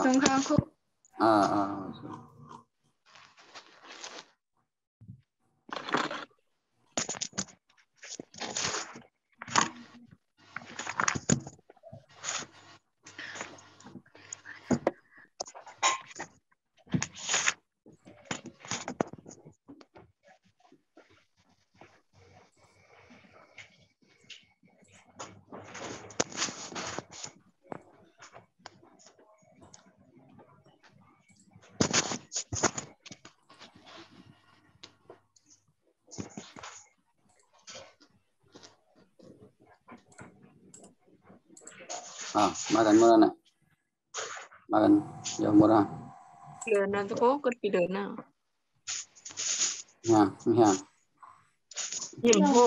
สงครามคุกมากันเมื่อน่ะมากันเดี๋ยวหมดอ่ะเดือนนั้นก็กดปีเดือนน่ะเนี่ยยิ้มโห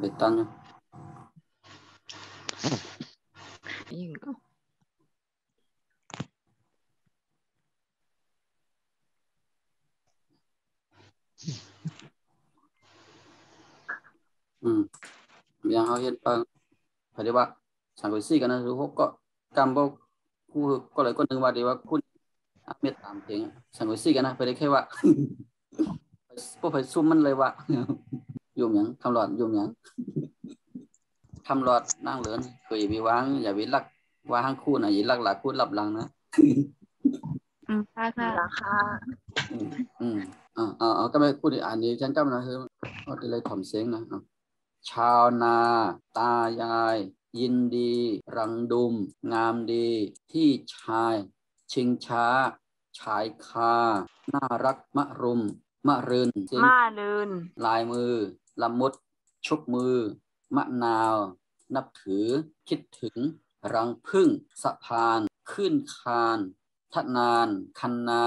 ไปตันยิงก็yang hao hiện phải đi bạn sản phẩm gì cái này rồi có cam bao khu có lại con đường bạn đi bạn khu biết tạm tiếng sản phẩm gì cái này phải đi khai bạn có phải zoomมันเลยbạn dùng những tham luận dùng những tham luận năng lớn khởi bị vắngอย่าbị lắcว่าห้างคู่น่ะอย่าลักหลักคู่หลับหลังนะราคาก็ไม่พูดอ่านดีฉันจำนะคือเอาที่เลยถ่อมเสียงนะชาวนาตายายยินดีรังดุมงามดีที่ชายชิงช้าชายคาน่ารักมะรุมมะรืนลายมือละมุดชุบมือมะนาวนับถือคิดถึงรังพึ่งสะพานขึ้นคานทนานคันนา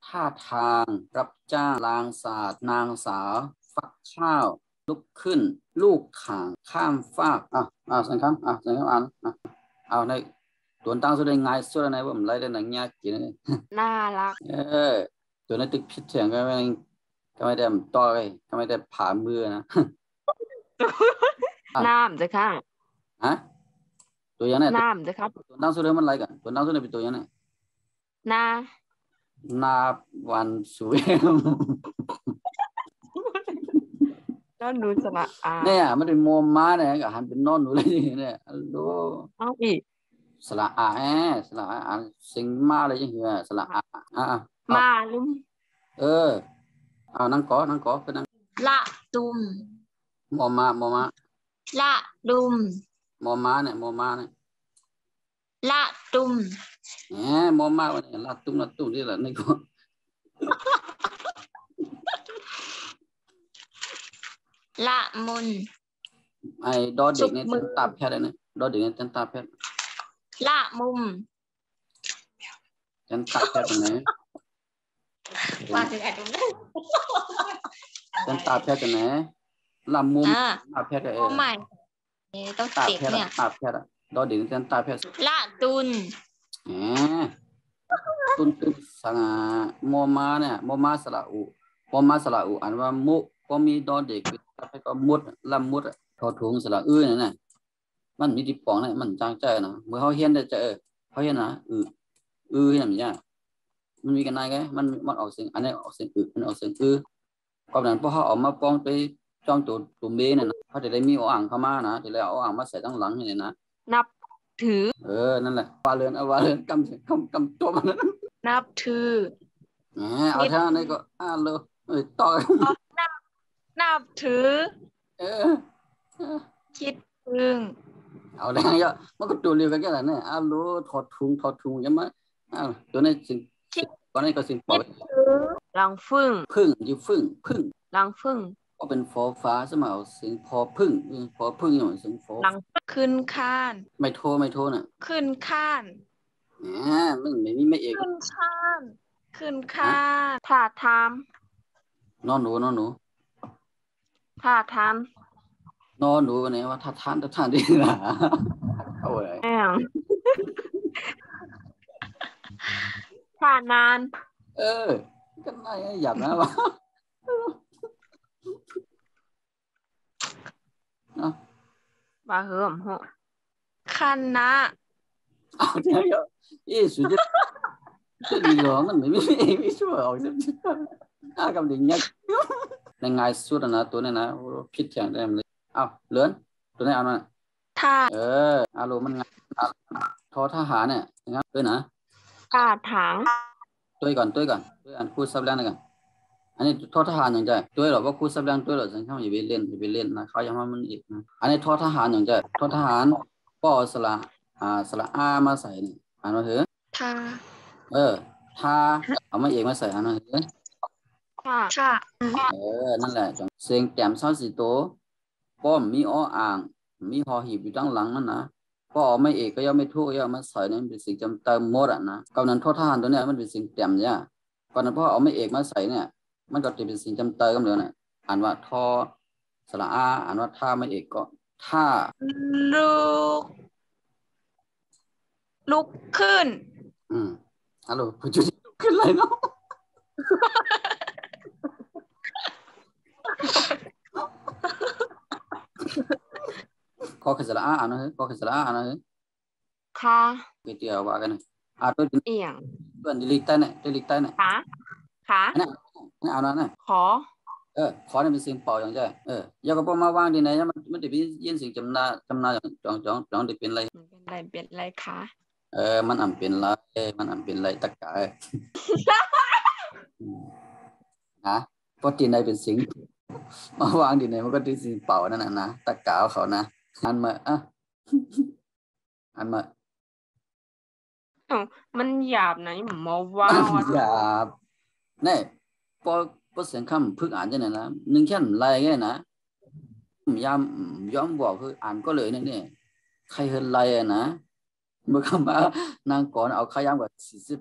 ท่าทางรับจ้างลางศาสตร์นางสาวฟักข้าวลุกขึ้นลูกข่างข้ามฟากสังคำสังคำอ่านเอาในตัวตั้งสุดได้ง่ายสุดในว่ามันไล่ได้หนังยากกินนี่น่ารักตัวนั้นตึกพิษเสียงก็ไม่ได้ต่อยก็ไม่ได้ผ่ามือนะน้ำจะค่ะตัวยังไงน้ำจะครับตัวตั้งสุดได้มันไล่กันตัวตั้งสุดได้เป็นตัวยังไงนาวันสวยนอนหนูสละเนี่ยมันเป็นโมม้าเนี่ยกับหันเป็นนอนหนูเลยเนี่ยดูเอาอีกสละสละสิงมาเลยจังเหี้ยสละมาลุมนั่งก่อคือนั่งละตุมโมม้าละดุมโมม้าเนี่ยละตุมโมม้าวันนี้ละตุมนี่แหละนี่ก็ละมุนไอ้ดอเด็กเนี่ยจะตาแพทย์เนี่ยดอเด็กเนี่ยจะตาแพทย์ละมุมจะตาแพทย์ตรงไหนว่าถึงไอ้ตรงนั้นจะตาแพทย์ตรงไหนละมุมตาแพทย์ใหม่ต้องตาแพทย์ตาแพทย์ดอเด็กจะตาแพทย์ละตุนตุนสังโมมาเนี่ยโมมาสระอุอันว่ามุก็มีดอเด็กไปก็มุดลำมุดทอถุงสระนั่นน่ะมันมีที่ปองเนี่ยมันจางใจนะเมื่อเขาเห็นได้ใจเขาเห็นนะอย่างนี้มันมีกันไงมันออกเสียงอันนี้ออกเสียงมันออกเสียงก่อนนั้นพอเขาออกมาปองไปจ้องตัวเบเนี่ยนะเขาจะได้มีอ่างเข้ามานะจะได้เอาอ่างมาใส่ตั้งหลังนี่นะนับถือนั่นแหละวาเรือนกำตัวมันนับถือเอาท่านี้ก็เลยต่อนับถือคิดถึงเอาได้เยอะมันก็ตัวเรียวกันแค่ไหนเนี่ยถอดถุงยังไงตัวนี้สิ่งตอนนี้ก็สิ่งปล่อยรังพึ่งอยู่พึ่งรังพึ่งก็เป็นฟอฟ้าสมัยสิ่งพอพึ่งอย่างสิ่งฟอรังขึ้นข้านไม่โทน่ะขึ้นข้านมันไม่เอกขึ้นข้านท่าทามนอนหนูท่าทามนอนหนูเนี่ยว่าท่าทานดีนะเอาไว้ ผ่านานก็น่าหยาบนะวะบาเหิมเหรอคณะเอาเดี๋ยวสุดยอด这里头我ไม่ช่วยออกถ้ากำลังยักในไงสุดนะตัวนี้นะผิดอย่างได้เลยเอาเลื่อนตัวนี้เอามาท่าอารมณ์มันไงทอทหารเนี่ยงั้นด้วยนะกาถางด้วยก่อนอันพูดซับแรงกันอันนี้ทอทหารอย่างใจด้วยหรอว่าพูดซับแรงด้วยหรอฉันเข้าอย่าไปเล่นนะเขายังว่ามันอีกนะอันนี้ทอทหารอย่างใจทอทหารก็สระอามาใส่นี่อ่านมาเถอะท่าท่าเอามาเอกมาใส่อ่านมาเถอะท่านั่นแหละเสียงแต้ม24ตัวป้อมมีอ้ออ่างมีหอหีบอยู่ด้านหลังนั่นนะก็ไม่เอกก็ย่อมไม่ทุกก็ย่อมมาใส่นั่นเป็นสิ่งจำเติมหมดอ่ะนะกำนันโทษทหารตัวเนี้ยมันเป็นสิ่งแต้มเนี่ยก่อนนั้นพ่อเอาไม่เอกมาใส่เนี่ยมันก็จะเป็นสิ่งจำเติมกันเลยนะอ่านว่าทอสระอาอ่านว่าท่าไม่เอกก็ท่าลุกขึ้นฮัลโหลผู้ช่วยลุกขึ้นเลยเนาะขอขสระอาอ่านนะขอขสระอาอ่านนะค่ะก๋วยเตี๋ยวว่ากันตัวเอียงเพื่อนลิกใต้เนี่ยขาเนี่ยเอานะเนี่ยขอเนี่ยเป็นสิ่งเปล่าอย่างใจอย่าก็พอมาวางดีไหนมันจะเป็นยินสิ่งจำนาจองจะเป็นอะไรเป็นไรคะมันอ่ำเป็นไรตะกายนะเพราะดีไหนเป็นสิ่งมาวางดีไหนมันก็เป็นสิ่งเปล่านั่นนะตะกาวเขานะอันมามันหยาบนะนี่หมอว่าหยาบนี่พอเสียงคำพึกอ่านจะไหนนะหนึ่งแค่ไรไงนะย้อมบอกคืออ่านก็เลยเนี่ยใครเห็นไรนะเมื่อคำว่านางก่อนเอาขย้ำกับ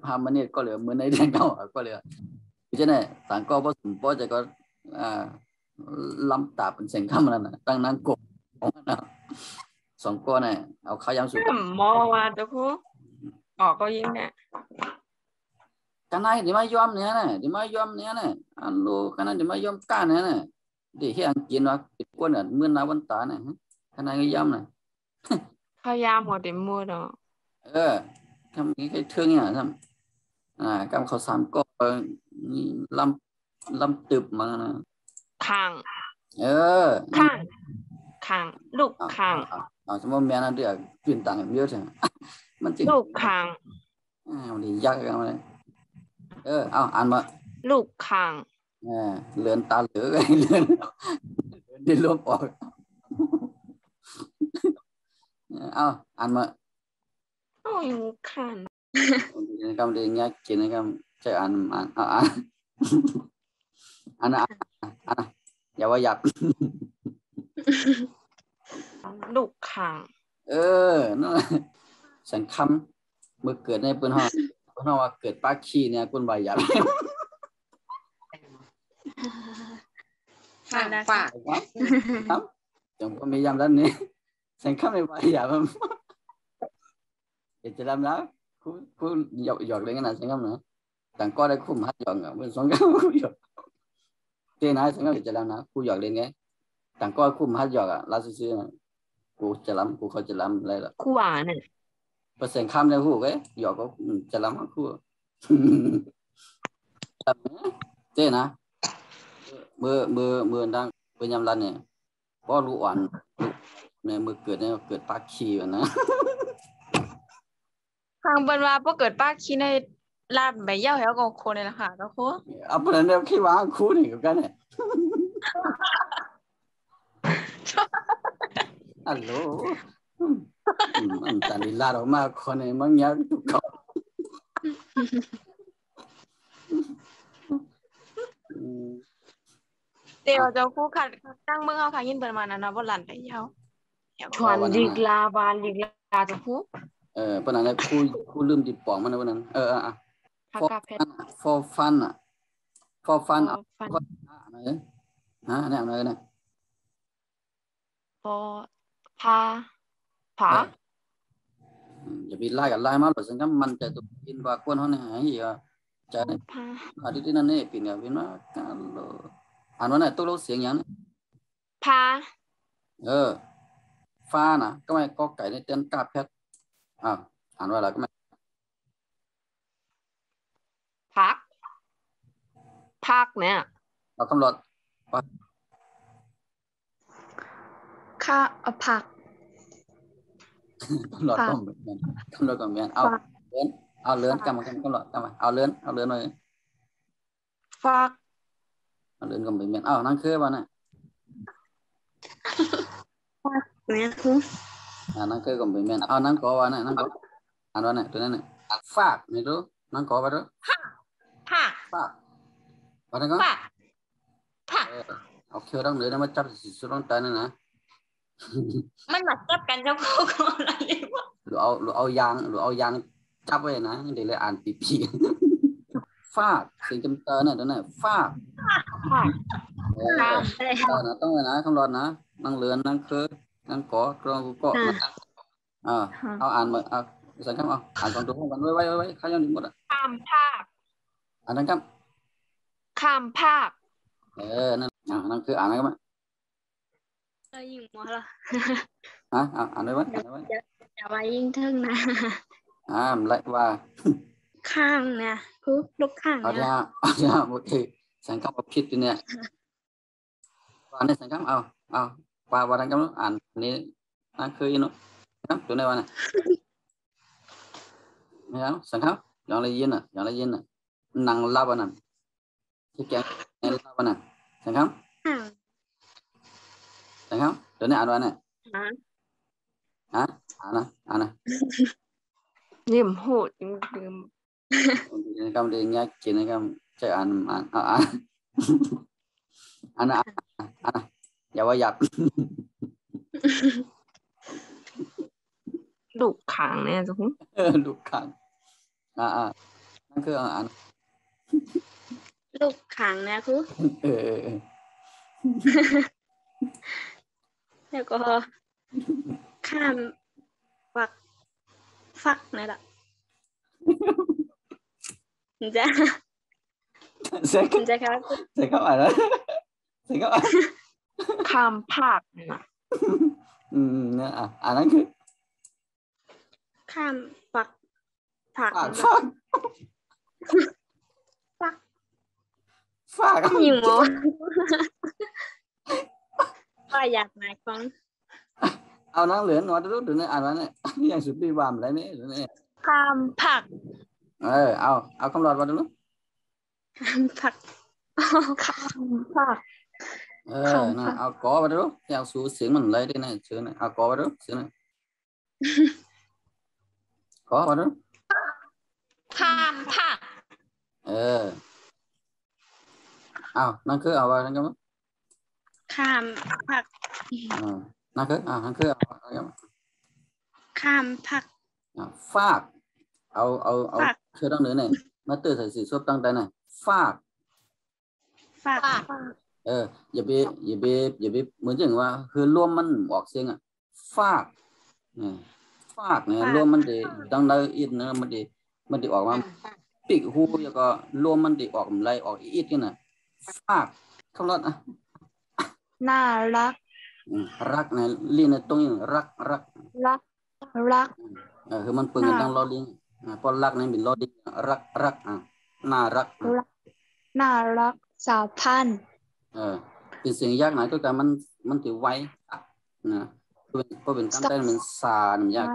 45 นาทีก็เหลือมือในเดือนเก่าก็เหลือจะไหนต่างก็พอสมพอจะก็ลำตาเป็นเสียงคำนั่นนะตั้งนางกบ2 ก้อนเนี่ยเอาขย้ำสุดมอว่าจะพูดออกก็ยิ่งเนี่ยกันไหนที่มายอมเนี่ยนะอันโลกันไหนที่มายอมก้าเนี่ยนะเดี๋ยวเฮียงกินว่าติดก้นอ่ะเมื่อนาวันตาเนี่ยกันไหนก็ย้ำนะพยายามหมดเต็มมือเนาะทำนี้ให้เทื่องเนี่ยทำกำเขา3 ก้อนลำตึบมานะข้างลูกข้างสมมติแม่นั่นเดือดเปลี่ยนต่างเยอะใช่ไหมมันจริงลูกข้างมันดียากกันเลยเอาอ่านมาลูกข้างเลือนตาเหลือไงเลือนได้ลบออกเอาอ่านมาอยู่ข้างคำเดียงยากกินนะครับจะอ่านอย่าว่าหยับลูกข้างนั่นฉันคำเมื่อเกิดในปืนห่อว่าเกิดปากขี้เนี่ยคุณใบหยับฝากครับจงก็มียามด้านนี้ฉันคำไม่ใบหยับเดี๋ยวจะทำแล้วคุณหยอกเลยกันนะฉันคำนะแต่ก็ได้คุ้มหัดหยอกอ่ะเป็น2 คำหยอกเจ้านะฉันก็จะทำนะกูหยอกเลยไงแต่ก็คุ้มหัดหยอกอ่ะลาซื้อกูจะล้ำกูเขาจะล้ำอะไรล่ะคู่หวานเนี่ยเปอร์เซ็นต์คำในหูไงหยอกก็จะล้ำคู่เจ้นะเมื่อดังเป็นยามรันเนี่ยก็รู้อ่อนในมือเกิดปากขี้นะ ทางบรรดาพอเกิดปากขี้ในลาดใบเย้าแล้วก็โคในราคาก็โคเอาไปแล้วขี้วางคู่นี่กันเนี่ยฮัลโหลมันตาลีลาดออกมาคนเนี่ยมันยากทุกคนเดี๋ยวจะคู่ขัดตั้งเมื่อเขาค่ะยินเปิดมานะบนหลันไปเย้าชวนดิกลาบานดิกลาจะคู่ปนันเนี่ยคู่ลืมดิบปองมันนะปนันfor fun อ่ะ for fun เอาเนี่ยอะไรเนี่ยผาอย่าไปไล่กับไล่มาหรอกฉันก็มันจะตุกินว่าก้นเขาเนี่ยเหี้ย ใจอาทิตย์นั้นเนี่ยปีนี้เป็นว่าการอ่านว่าไหนตัวเราเสียงอย่างนี้พาฟ้านะก็ไม่ก็ไก่ในเต้นกาเพชรอ่านว่าอะไรก็ไม่พักเนี่ยเราตำรวจข้าผักตำรวจก็เหมือนกันตำรวจก็เหมือนกันเอาเลื่อนกำมาตำรวจกำมาเอาเลื่อนเลยฟักเอาเลื่อนก็เหมือนกันนั่งคือว่าน่ะฟักเนี่ยคือนั่งคือก็เหมือนกันนั่งก็ว่าน่ะนั่งก็อ่านว่าน่ะตัวนั้นน่ะฟากไม่รู้นั่งก็ว่ารู้ฟากว่านั่นก็เอาเคียวต้องเหลือนะมาจับสุดต้องตายนั่นนะมันมาจับกันเจ้าพ่อก่อนอะไรวะหรือเอายางจับไว้นะเดี๋ยวเลยอ่านปีฟากเสียงจำเตอเนี่ยตัวนั้นฟากนะต้องเลยนะคำรอดนะนั่งเรือนนั่งคือนั่งก่อกรองก็เอาอ่านมาสังคมอ่านสองตัวกันไว้ข้ายังหมดข้ามภาคอ่านนั่งครับข้ามภาคนั่นนั่นคืออ่านอะไรกันมั้ยยิงมาละอ่านไว้จะไปยิงทึ่งนะมันไล่ว่าข้างเนี่ยคือลูกข้างเนี่ยโอเคสังคมผิดเนี่ยว่าในสังคมว่าสังคมอ่านนี้นั่นคืออินุครับตัวไหนวะเนี่ยไม่เอาสังคมอย่างไรยินนั่งลับนั่นที่แกงลับนั่นสังคมตัวนี้อ่านว่าเนี่ยอ่านนะยิ้มโหดจริงๆคำเดียวงี้กินนะครับจะอ่านอย่าว่าหยับลูกขางเนี่ยจุ๊บลูกขางนั่นคืออ่านลูกขางเนี่ยคือแล้วก็ข้ามฟักนี่แหละจะครับอะไรข้ามภาคนะเนี่ยอันนั้นคือข้ามฟักยิงโมว่าอยากไหนฟังเอานั่งเหลือหนวดรู้ถึงเนี่ยอ่านว่าเนี่ยอย่างสุดปีบามอะไรเนี่ยข้ามภาคเอาคำรอดมาดูข้ามภาคนะเอากอมาดูเอาสูเสียงมันเลยได้เนี่ยเชื่อเนี่ยเอากอมาดูเชื่อเนี่ยกอมาดูข้ามภาคนั่นคือเอาอะไรกันมั้งข้ามภาคนั่นคือนั่นคือเอาอะไรกันข้ามภาคฟากเอาเชื่อต้องเหนือเนี่ยมาตื่นใส่สีส้มตั้งแต่เนี่ยฟากอย่าไปเหมือนอย่างว่าคือร่วมมันออกเสียงฟากเนี่ยร่วมมันดีดังได้อิดนะมันดีออกมาปีกหูแล้วก็ร่วมมันดีออกไหลออกอิดกันนะฟากคำรอดน่ารักนะลีนตรงนี้รักคือมันเปิดกันดังล้อลิงพอรักนี่เป็นล้อลิงรักน่ารักสาวพันเป็นเสียงยากหน่อยก็แต่มันถือไว้นะเพราะเป็นคำได้มันสาหนึ่งยาก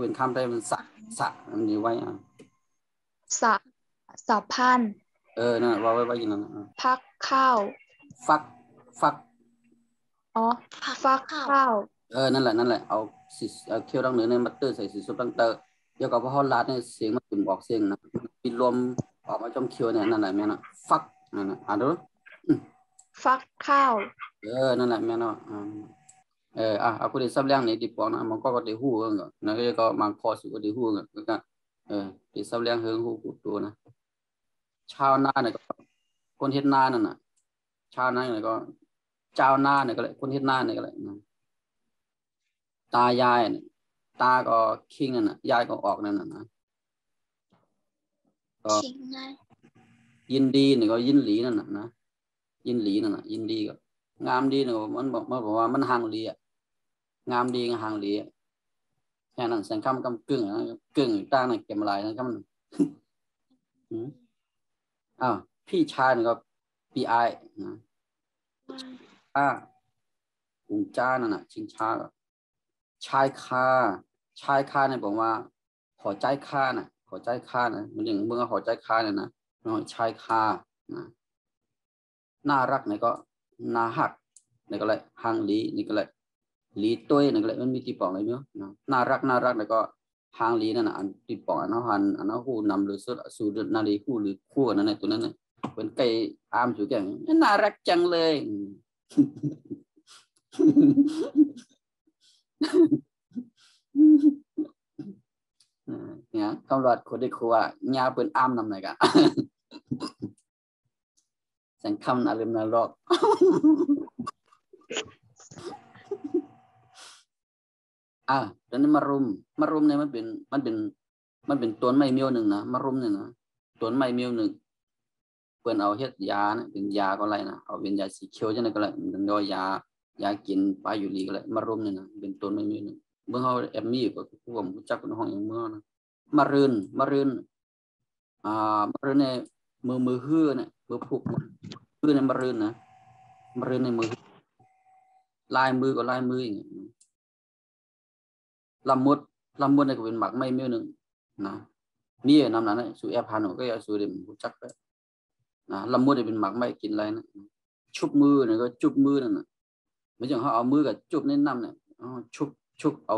เป็นคำได้มันสะมันถือไว้สาวพันนั่นว่าไว้อย่างนั้นพักข้าวฟักฟักข้าวนั่นแหละเอาเคี่ยวดังเหนือในมัตเตอร์ใส่สีส้มดังเตอร์เดี๋ยวกับพอลาดเนี่ยเสียงมันถึงออกเสียงนะมีลมออกมาจมเคี่ยวเนี่ยนั่นแหละแม่นะฟักนั่นนะดูฟักข้าวนั่นแหละแม่เนาะเอาคนที่ซับเลี้ยงนี่ดีปองนะมันก็ได้หู้กันนะก็มาคอสุก็ได้หู้กันก็ที่ซับเลี้ยงเฮงหู้ตัวนะชาวนาเนี่ยก็คนเฮ็ดนานั่นน่ะชาวนาเนี่ยก็เจ้านาเนี่ยก็เลยคนเฮ็ดนาเนี่ยก็เลยตายายเนี่ยตาก็คิงน่ะยายก็ออกนั่นน่ะนะก็ ยินดีนี่ก็ยินหลีนั่นน่ะนะยินหลีนั่นน่ะยินดีก็งามดีนี่มันบอกว่ามันห่างหลีอ่ะงามดีกับห่างหลีแค่นั้นแสงคำกำกึ่งนะกึ่งตั้งในเก็บอะไรนะครับอ้าวพี่ชายนี่ก็พี่ไอนะกุงจ้านั่นน่ะชิงช้าชายคาเนี่ยบอกว่าขอใจค่าน่ะขอใจค่านะมันอย่างเมื่อขอใจค่าเนี่ยนะชายคานะน่ารักเนี่ยก็น่าหักเนี่ยก็เลยห่างหลีนี่ก็เลยหลีตัวนี่ก็เลยมันมีตีปองอะไรมั้ยน่ารักแล้วก็ห่างหลีนั่นน่ะอันตีปองอันนั้นอันนั้นคู่นำหรือสู่นาลีคู่หรือคู่นั่นน่ะตัวนั้นน่ะเป็นไก่อามอยู่แก่น่ารักจังเลยเนี่ยคำรวจคนได้ครัวยาเป็นอ้ามนำไหนกันแสงคำอารมณ์นรกตอนนี้มารุมเนี่ยมันเป็นต้นไม้เมียวหนึ่งนะมารุมเนี่ยนะต้นไม้เมียวหนึ่งเปิ้นเอาเฮ็ดยานะเป็นยาก็ไรนะเอาเป็นยาสีเขียวจังได๋ก็ไรมันย่อยากินปลาอยู่ลีก็ไรมารุมเนี่ยนะเป็นต้นไม้เมียวหนึ่งเมื่อเขาแอมมี่ก็ผู้ผมรู้จักในห้องอย่างเมื่อนะมารื่นมารื่นในมือฮื้อเนี่ยมือผูกฮื้อในมารื่นนะมารื่นในมือลายมือก็ลายมืออย่างเงี้ยลำมุดเนี่ยก็เป็นหมักไม่เมียวหนึ่งนะมีน้ำนั้นสู่แอร์พานุก็อย่าสู่เดิมรู้จักไปนะลำมุดเนี่ยเป็นหมักไม่กินอะไรนะชุบมือเนี่ยก็จุบมือนั่นนะไม่ใช่เขาเอามือกับจุบในน้ำเนี่ยชุบเ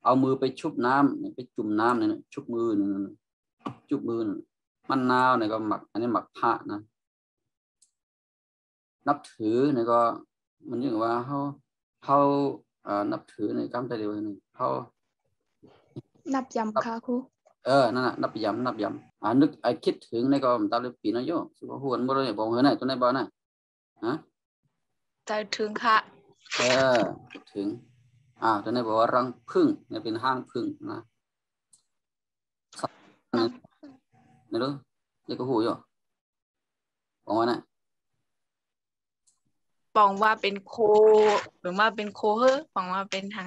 อามือไปชุบน้ำไปจุ่มน้ำเนี่ยชุบมือนั่นจุบมือมันนาวเนี่ยก็หมักอันนี้หมักผ้านะนับถือเนี่ยก็มันเรียกว่าเขานับถือในกรรมใจเดียวนี่เขานับยำค่ะครูนั่นน่ะนับยำนึกคิดถึงในก็ตาเลยปีนโยสุภาพวนบ่ได้บอกเฮ้ยไหนตัวไหนบ่น่ะฮะใจถึงค่ะถึงตัวไหนบอกว่ารังผึ้งเนี่ยเป็นห้างผึ้งนะนี่รู้นี่ก็หูอยู่บอกว่าน่ะปองว่าเป็นโคหรือว่าเป็นโคเฮ้อปองว่าเป็นทาง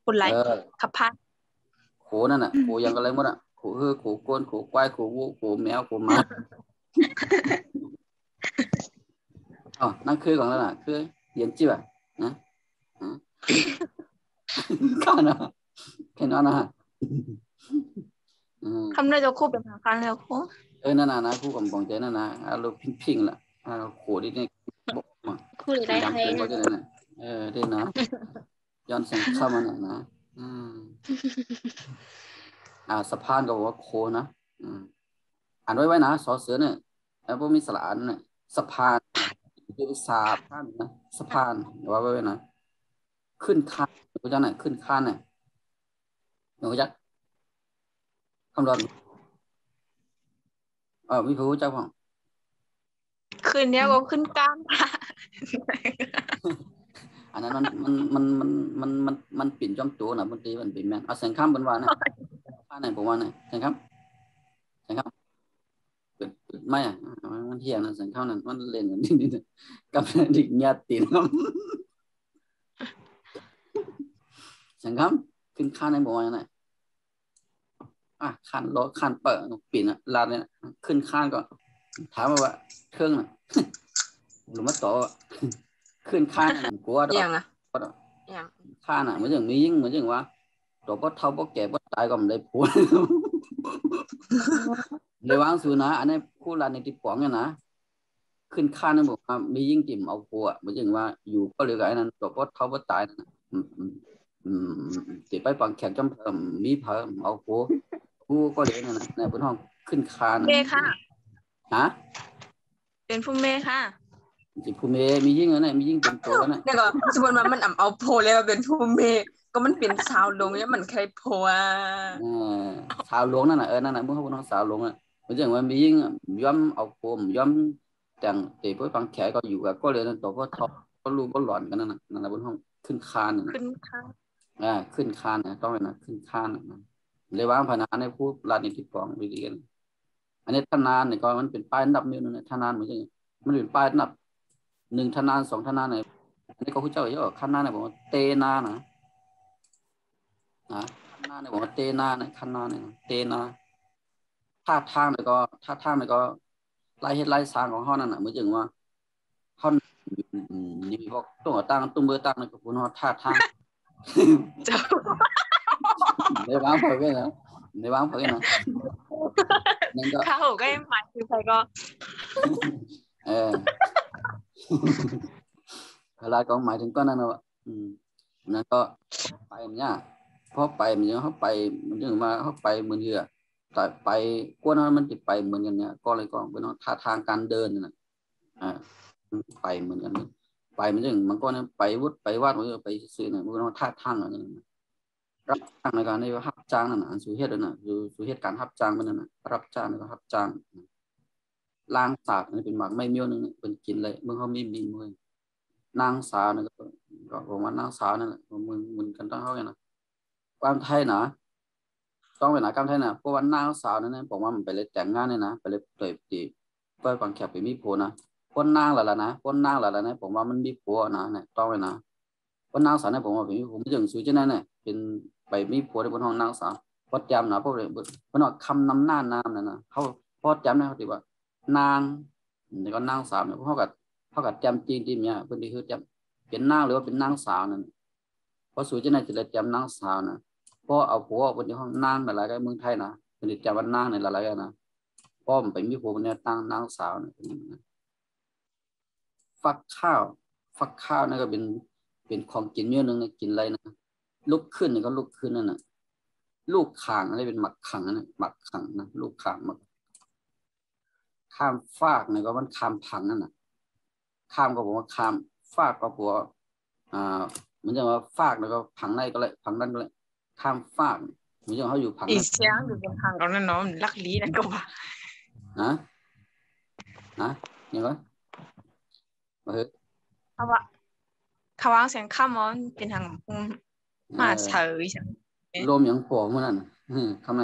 คนไรขับพัดโขนั่นน่ะโขยังอะไรหมดอ่ะโขเฮ้อโขก้นโขควายโขวัวโขแมวโขหมานั่นคือของแล้วน่ะคือเรียนจิ๊บนะข้านะแค่นั้นนะคำนั้นจะคู่เป็นทางการแล้วครูนั่นนะคู่กับบองใจนั่นนะเราพิงล่ะโขดิเนี่ยคู่ได้ใครนะได้นะย้อนแสงเข้ามาหน่อยนะสะพานก็บอกว่าโคนะอ่านไว้นะสอเสือเนี่ยแล้วพวกมีสระอันเนี่ยสะพานคือสาพานนะสะพานว่าไว้นะขึ้นคานกูจะไหนขึ้นคานเนี่ยหนูจักคำรอนวิภูเจ้าของขึ้นเนี้ยก็ขึ้นกล้ามอันนั้นมันปิ่นจ้อมตัวนะบางทีมันปิ่นแม่นแสงข้ามบนวานนะข้าไหนผมว่าไหนแสงข้ามเปิดไม่มันเที่ยงนะแสงข้ามนั่นมันเล่นอย่างนี้กับดิญาตินะแสงข้ามขึ้นข้าในผมว่าไหนข้านรถข้านเปิดปิ่นลาเนี่ยขึ้นข้านก็ถามว่าเครื่องน่ะหรือมาต่อขึ้นข้านกลัวดอกข้านเหมือนอย่างมียิ่งเหมือนอย่างว่าตัวพ่อเท่าพ่อแก่พ่อตายก็ไม่ได้ผัวเลยวางสูนะอันนี้คู่รันในติป๋องเนี่ยนะขึ้นข้านนั่นบอกว่ามียิ่งจิ่มเอาผัวเหมือนอย่างว่าอยู่ก็เลยกับไอ้นั้นตัวพ่อเท่าพ่อตายนั่นติไปปังแขกจำเพิ่มมีเพิ่มเอาผัวผู้ก็เลยนั่นในบนห้องขึ้นข้านเมย์ค่ะเป็นผู้เมย์ค่ะจิผู้เมย์มียิ่งนะมียิ่งเป็นตัวนะเนี่ยก็สมมติว่ามันเอาโพเลยมาเป็นผู้เมย์ก็มันเป็นสาวลงเนี่ยมันใครโพสาวลงนั่นน่ะนั่นน่ะเมื่อเขาบอกสาวลงอ่ะเหมือนอย่างว่ามียิ่งย้อมเอาโพมย้อมแต่งเตะพวกฟังแขกก็อยู่กับก็เลยนั่นตัวก็ท็อปก็รู้ก็หลอนกันนั่นน่ะบนห้องขึ้นคานขึ้นคานขึ้นคานนะต้องเลยนะขึ้นคานนะเลยวางพนันในผู้ลานิติปองวิธีกัน อันนี้ธนานเนี่ยก็มันเป็นป้ายอันดับนิ้วนึงธนานเหมือนกันมันเป็นป้ายอันดับ1ธนาน2ธนานเนี่ยอันนี้ก็คุณเจ้าเยอะขั้นหน้าเนี่ยผมว่าเตนานะขั้นหน้าเนี่ยผมว่าเตนาเนี่ยขั้นหน้าเนี่ยเตนาท่าทางเนี่ยก็ไล่เฮ็ดไล่สร้างของเขานั่นน่ะเหมือนจังว่าเขานี่พวกตัวตั้งตุ้มเบอร์ตั้งเนี่ยก็คุณว่าท่าทางในบ้านเผยนะในบ้านเผยนะนั่นก็ข้าวก็หมายถึงใครก็เวลาก็หมายถึงก็นั่นแหละนั่นก็ไปเนี่ยพอไปมันยังเขาไปมันยังมาเขาไปเหมือนเหือแต่ไปกวนนั้นมันติดไปเหมือนกันเนี่ยก็เลยก็เป็นท่าทางการเดินน่ะไปเหมือนกันไปมันยังมันก็เนี่ยไปวุดไปวาดมันไปซื้อเนี่ยมันก็ท่าทางอะไรนั่นรับจ้างในการในรับจ้างนั่นน่ะสุเหตุนั่นน่ะสุเหตุการรับจ้างมันนั่นน่ะรับจ้างในการรับจ้างล้างสากนี่เป็นหมากไม่เมี้ยวนึงเป็นกินเลยเมื่อเขามีมือนางสาวนี่ก็ผมว่านางสาวนั่นแหละมึงกันต้องเข้าไงนะความไทยนะต้องไปไหนความไทยนะเพราะว่านางสาวนั่นนะผมว่ามันไปเลยแต่งงานเนี่ยนะไปเลยเปิดตีเปิดความแคบไปมีผัวนะคนนางหละนะคนนางหละนะผมว่ามันมีผัวนะเนี่ยต้องไปนะคนนางสาวเนี่ยผมว่าผมยังสู้ที่นั่นเนี่ยเป็นไปมีผัวในบนห้องนางสาวพอจำนะพวกเลยพอคำนำหน้านามนั่นนะเขาพอจำนะเขาติว่านางนี่ก็นางสาวเนี่ยเขากับจำจริงๆเนี่ยเพื่อนที่คือจำเป็นนางหรือว่าเป็นนางสาวนั่นเพราะสู้ที่นั่นจะเลยจำนางสาวนะเพราะเอาผัวบนที่ห้องนางอะไรก็เมืองไทยนะเป็นจำว่านางในอะไรกันนะเพราะมันไปมีผัวเนี่ยตั้งนางสาวนะฟักข้าวนั่นก็เป็นของกินเยอะนึงนะกินอะไรนะลุกขึ้นนี่ก็ลุกขึ้นนั่นน่ะลูกข่างอะไรเป็นหมักขังนะหมักขังนะลูกข่างหมักข้ามฟากนี่ก็มันข้ามพังนั่นน่ะข้ามก็บอกว่าข้ามฟากก็บอกเหมือนจะว่าฟากแล้วก็พังในก็เลยพังนั่นก็เลยข้ามฟากเหมือนจะเขาอยู่พังอีเสียงอยู่บนทางเรานั่นเนาะลักลี้นะก็ว่ายังไงเขาว่าเสียงข้ามมันเป็นทางมาเฉยใช่ไหมลมอย่างปอมันนั่นคำไหน